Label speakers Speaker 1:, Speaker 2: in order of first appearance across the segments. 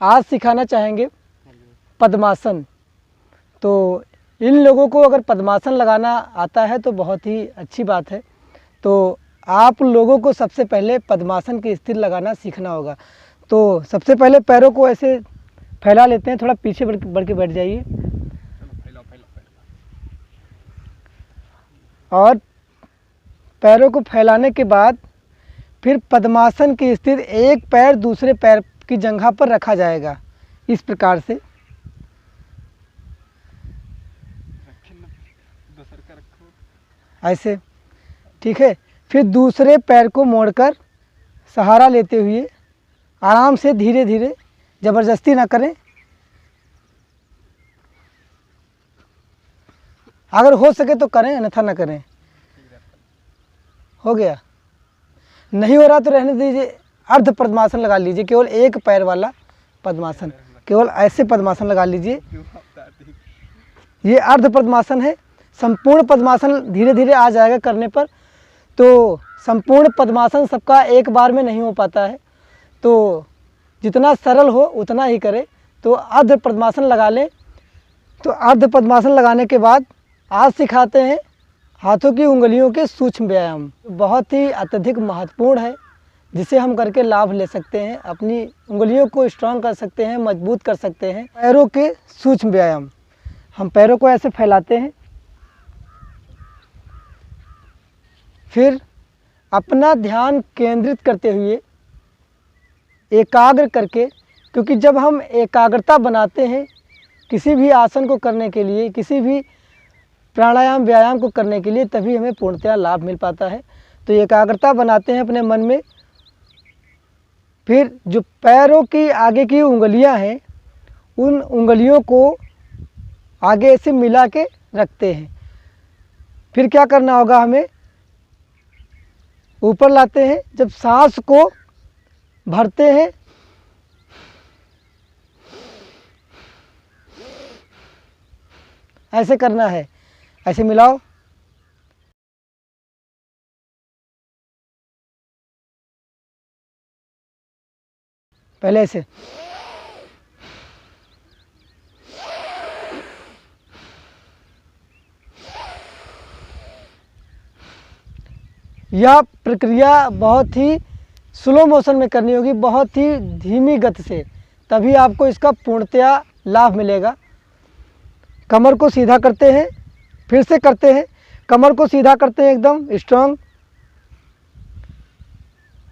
Speaker 1: आज सिखाना चाहेंगे पद्मासन। तो इन लोगों को अगर पद्मासन लगाना आता है तो बहुत ही अच्छी बात है। तो आप लोगों को सबसे पहले पद्मासन की स्थिति लगाना सीखना होगा। तो सबसे पहले पैरों को ऐसे फैला लेते हैं, थोड़ा पीछे बढ़ के बैठ जाइए और पैरों को फैलाने के बाद फिर पद्मासन की स्थिति एक पैर दूसरे पैर की जगह पर रखा जाएगा इस प्रकार से। ऐसे, ठीक है। फिर दूसरे पैर को मोड़कर सहारा लेते हुए आराम से धीरे धीरे, ज़बरदस्ती ना करें। अगर हो सके तो करें, अन्यथा ना करें। हो गया? नहीं हो रहा तो रहने दीजिए, अर्ध पद्मासन लगा लीजिए, केवल एक पैर वाला पद्मासन, केवल ऐसे पद्मासन लगा लीजिए। ये अर्ध पद्मासन है। संपूर्ण पद्मासन धीरे धीरे आ जाएगा करने पर। तो संपूर्ण पद्मासन सबका एक बार में नहीं हो पाता है, तो जितना सरल हो उतना ही करें। तो अर्ध पद्मासन लगा लें। तो अर्ध पद्मासन लगाने के बाद आज सिखाते हैं हाथों की उंगलियों के सूक्ष्म व्यायाम। बहुत ही अत्यधिक महत्वपूर्ण है, जिसे हम करके लाभ ले सकते हैं, अपनी उंगलियों को स्ट्रांग कर सकते हैं, मजबूत कर सकते हैं। पैरों के सूक्ष्म व्यायाम। हम पैरों को ऐसे फैलाते हैं, फिर अपना ध्यान केंद्रित करते हुए एकाग्र करके, क्योंकि जब हम एकाग्रता बनाते हैं किसी भी आसन को करने के लिए, किसी भी प्राणायाम व्यायाम को करने के लिए, तभी हमें पूर्णतया लाभ मिल पाता है। तो एकाग्रता बनाते हैं अपने मन में। फिर जो पैरों की आगे की उंगलियां हैं, उन उंगलियों को आगे से मिला के रखते हैं। फिर क्या करना होगा, हमें ऊपर लाते हैं। जब सांस को भरते हैं ऐसे करना है, ऐसे मिलाओ। पहले ऐसे, यह प्रक्रिया बहुत ही स्लो मोशन में करनी होगी, बहुत ही धीमी गति से, तभी आपको इसका पूर्णतया लाभ मिलेगा। कमर को सीधा करते हैं, फिर से करते हैं, कमर को सीधा करते हैं एकदम स्ट्रांग।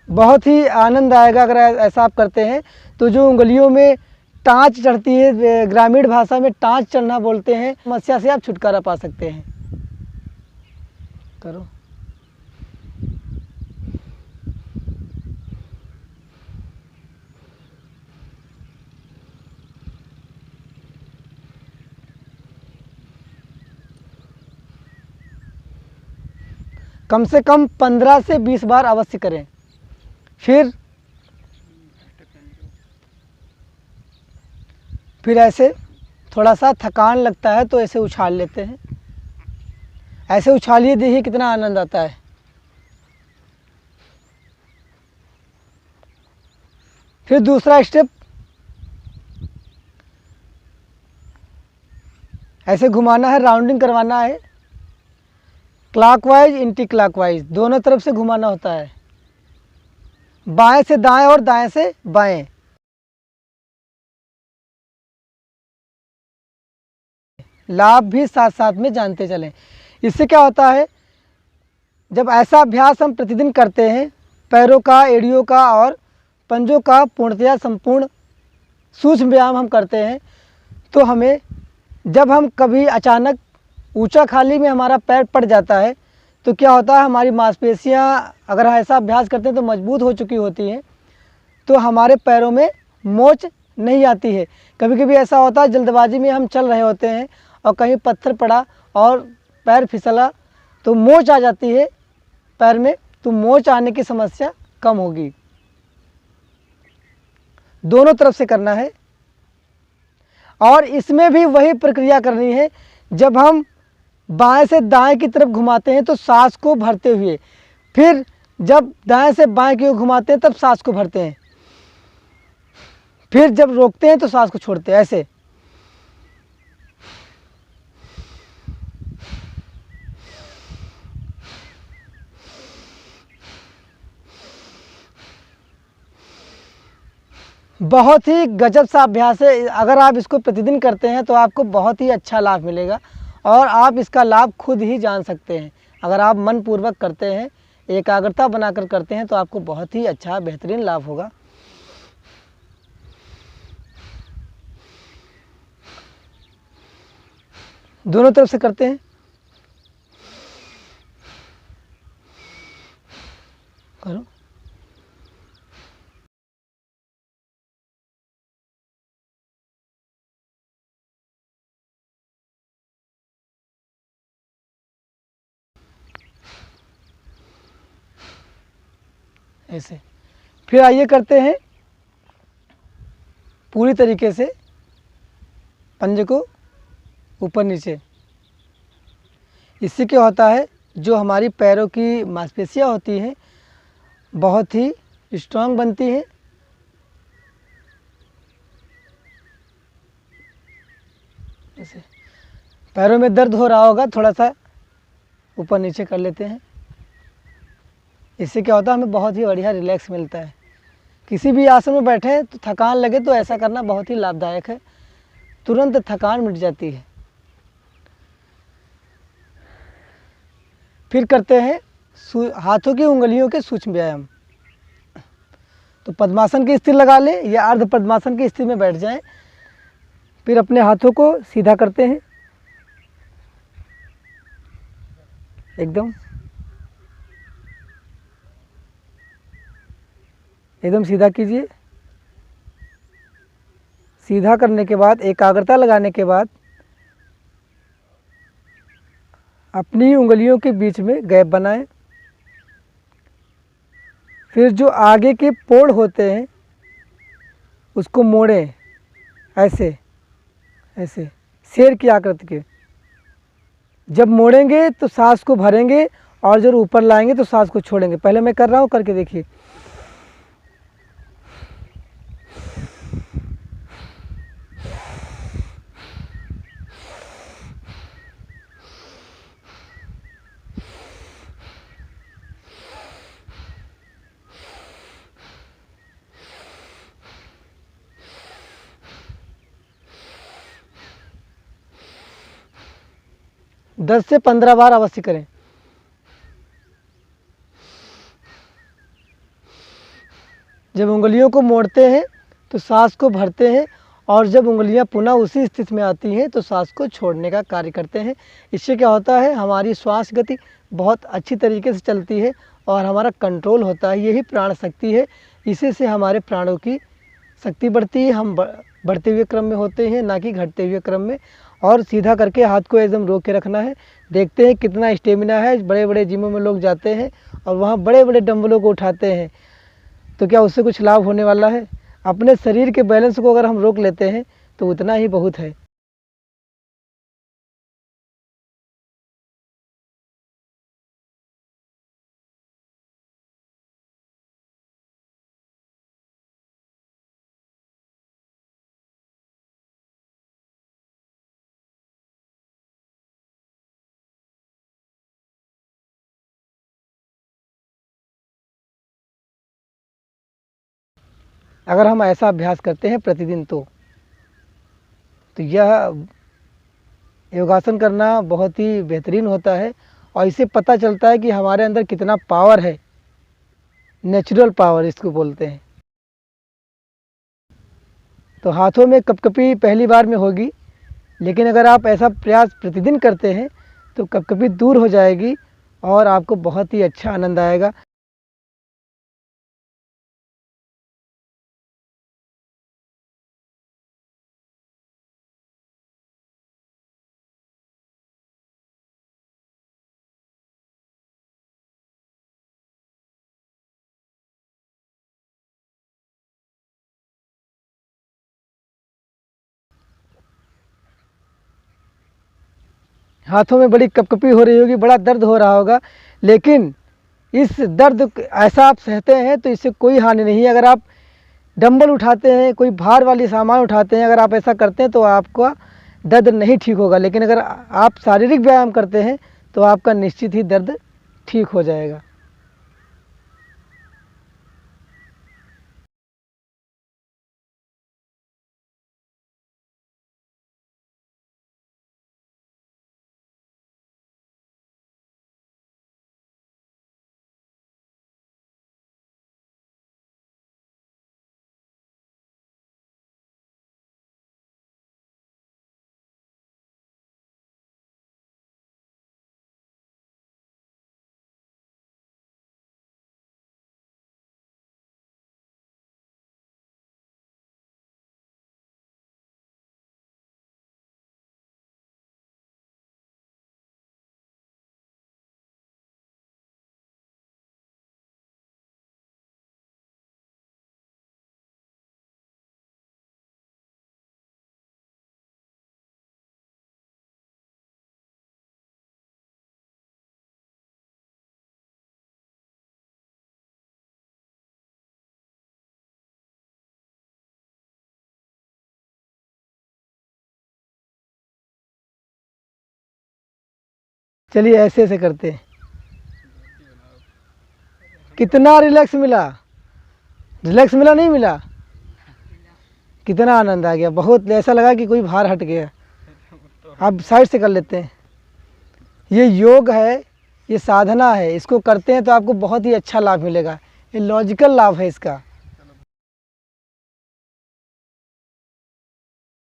Speaker 1: बहुत ही आनंद आएगा अगर ऐसा आप करते हैं। तो जो उंगलियों में टाँच चढ़ती है, ग्रामीण भाषा में टाँच चढ़ना बोलते हैं, समस्या से आप छुटकारा पा सकते हैं। करो। कम से कम 15 से 20 बार अवश्य करें। फिर ऐसे थोड़ा सा थकान लगता है तो ऐसे उछाल लेते हैं। ऐसे उछालिए, देखिए कितना आनंद आता है। फिर दूसरा स्टेप, ऐसे घुमाना है, राउंडिंग करवाना है। क्लॉकवाइज एंटी क्लॉकवाइज दोनों तरफ से घुमाना होता है, बाएं से दाएं और दाएं से बाएं। लाभ भी साथ साथ में जानते चलें। इससे क्या होता है, जब ऐसा अभ्यास हम प्रतिदिन करते हैं, पैरों का, एड़ियों का और पंजों का पूर्णतया संपूर्ण सूक्ष्म व्यायाम हम करते हैं, तो हमें जब हम कभी अचानक ऊंचा खाली में हमारा पैर पड़ जाता है तो क्या होता है, हमारी मांसपेशियां अगर ऐसा अभ्यास करते हैं तो मजबूत हो चुकी होती हैं, तो हमारे पैरों में मोच नहीं आती है। कभी कभी ऐसा होता है, जल्दबाजी में हम चल रहे होते हैं और कहीं पत्थर पड़ा और पैर फिसला तो मोच आ जाती है पैर में, तो मोच आने की समस्या कम होगी। दोनों तरफ से करना है। और इसमें भी वही प्रक्रिया करनी है। जब हम बाएं से दाएं की तरफ घुमाते हैं तो सांस को भरते हुए, फिर जब दाएं से बाएं की ओर घुमाते हैं तब सांस को भरते हैं। फिर जब रोकते हैं तो सांस को छोड़ते हैं ऐसे। बहुत ही गजब सा अभ्यास है। अगर आप इसको प्रतिदिन करते हैं तो आपको बहुत ही अच्छा लाभ मिलेगा और आप इसका लाभ खुद ही जान सकते हैं। अगर आप मन पूर्वक करते हैं, एकाग्रता बनाकर करते हैं तो आपको बहुत ही अच्छा बेहतरीन लाभ होगा। दोनों तरफ से करते हैं, करो। ऐसे फिर आइए करते हैं पूरी तरीके से पंजे को ऊपर नीचे। इससे क्या होता है, जो हमारी पैरों की मांसपेशियां होती हैं बहुत ही स्ट्रांग बनती हैं। ऐसे पैरों में दर्द हो रहा होगा, थोड़ा सा ऊपर नीचे कर लेते हैं। इससे क्या होता है, हमें बहुत ही बढ़िया रिलैक्स मिलता है। किसी भी आसन में बैठे तो थकान लगे तो ऐसा करना बहुत ही लाभदायक है, तुरंत थकान मिट जाती है। फिर करते हैं हाथों की उंगलियों के सूक्ष्म व्यायाम। तो पद्मासन की स्थिति लगा लें या अर्ध पद्मासन की स्थिति में बैठ जाएं। फिर अपने हाथों को सीधा करते हैं, एकदम सीधा कीजिए। सीधा करने के बाद एकाग्रता लगाने के बाद अपनी उंगलियों के बीच में गैप बनाएं। फिर जो आगे के पोड़ होते हैं उसको मोड़ें, ऐसे ऐसे शेर की आकृति के। जब मोड़ेंगे तो सांस को भरेंगे और जब ऊपर लाएंगे तो सांस को छोड़ेंगे। पहले मैं कर रहा हूँ, करके देखिए। दस से 15 बार अवश्य करें। जब उंगलियों को मोड़ते हैं तो सांस को भरते हैं और जब उंगलियां पुनः उसी स्थिति में आती हैं तो सांस को छोड़ने का कार्य करते हैं। इससे क्या होता है, हमारी श्वास गति बहुत अच्छी तरीके से चलती है और हमारा कंट्रोल होता है। यही प्राण शक्ति है, इसी से हमारे प्राणों की शक्ति बढ़ती है। हम बढ़ते हुए क्रम में होते हैं, ना कि घटते हुए क्रम में। और सीधा करके हाथ को एकदम रोक के रखना है। देखते हैं कितना स्टेमिना है। बड़े बड़े जिमों में लोग जाते हैं और वहाँ बड़े बड़े डंबलों को उठाते हैं, तो क्या उससे कुछ लाभ होने वाला है? अपने शरीर के बैलेंस को अगर हम रोक लेते हैं तो उतना ही बहुत है। अगर हम ऐसा अभ्यास करते हैं प्रतिदिन तो यह योगासन करना बहुत ही बेहतरीन होता है और इससे पता चलता है कि हमारे अंदर कितना पावर है। नेचुरल पावर इसको बोलते हैं। तो हाथों में कपकपी पहली बार में होगी, लेकिन अगर आप ऐसा प्रयास प्रतिदिन करते हैं तो कपकपी दूर हो जाएगी और आपको बहुत ही अच्छा आनंद आएगा। हाथों में बड़ी कपकपी हो रही होगी, बड़ा दर्द हो रहा होगा, लेकिन इस दर्द ऐसा आप सहते हैं तो इससे कोई हानि नहीं है। अगर आप डंबल उठाते हैं, कोई भार वाली सामान उठाते हैं, अगर आप ऐसा करते हैं तो आपका दर्द नहीं ठीक होगा। लेकिन अगर आप शारीरिक व्यायाम करते हैं तो आपका निश्चित ही दर्द ठीक हो जाएगा। चलिए ऐसे ऐसे करते हैं। कितना रिलैक्स मिला? रिलैक्स मिला नहीं मिला? कितना आनंद आ गया, बहुत ऐसा लगा कि कोई भार हट गया। अब साइड से कर लेते हैं। ये योग है, ये साधना है, इसको करते हैं तो आपको बहुत ही अच्छा लाभ मिलेगा। ये लॉजिकल लाभ है इसका।